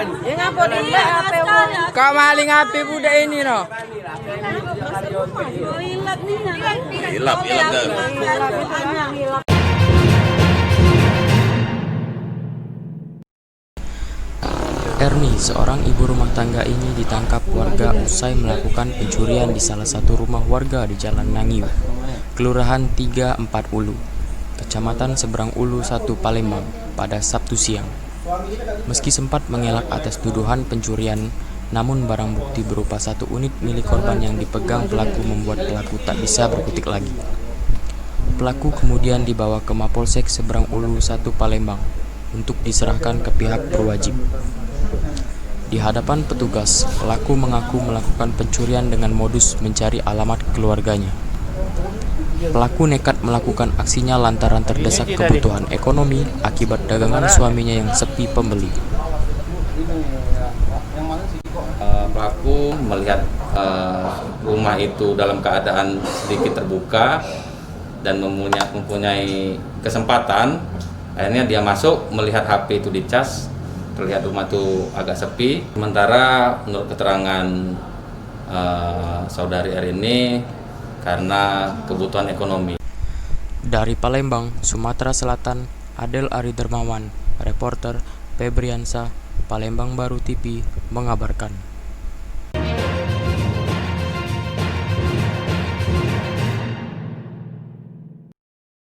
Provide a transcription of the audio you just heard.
Ya ngapa dia HP kau maling HP budak ini no? Hilap nih. Hilap dah. Erni, seorang ibu rumah tangga ini ditangkap warga usai melakukan pencurian di salah satu rumah warga di Jalan Nangiu, Kelurahan 34 Ulu, Kecamatan Seberang Ulu 1 Palembang pada Sabtu siang. Meski sempat mengelak atas tuduhan pencurian, namun barang bukti berupa satu unit milik korban yang dipegang pelaku membuat pelaku tak bisa berkutik lagi. Pelaku kemudian dibawa ke Mapolsek Seberang Ulu 1 Palembang untuk diserahkan ke pihak berwajib. Di hadapan petugas, pelaku mengaku melakukan pencurian dengan modus mencari alamat keluarganya. Pelaku nekat melakukan aksinya lantaran terdesak kebutuhan ekonomi akibat dagangan suaminya yang sepi pembeli. Pelaku melihat rumah itu dalam keadaan sedikit terbuka dan mempunyai kesempatan, akhirnya dia masuk melihat HP itu dicas. Terlihat rumah itu agak sepi. Sementara menurut keterangan saudari R ini karena kebutuhan ekonomi. Dari Palembang, Sumatera Selatan, Adel Ari Dermawan, reporter Febriansa, Palembang Baru TV mengabarkan.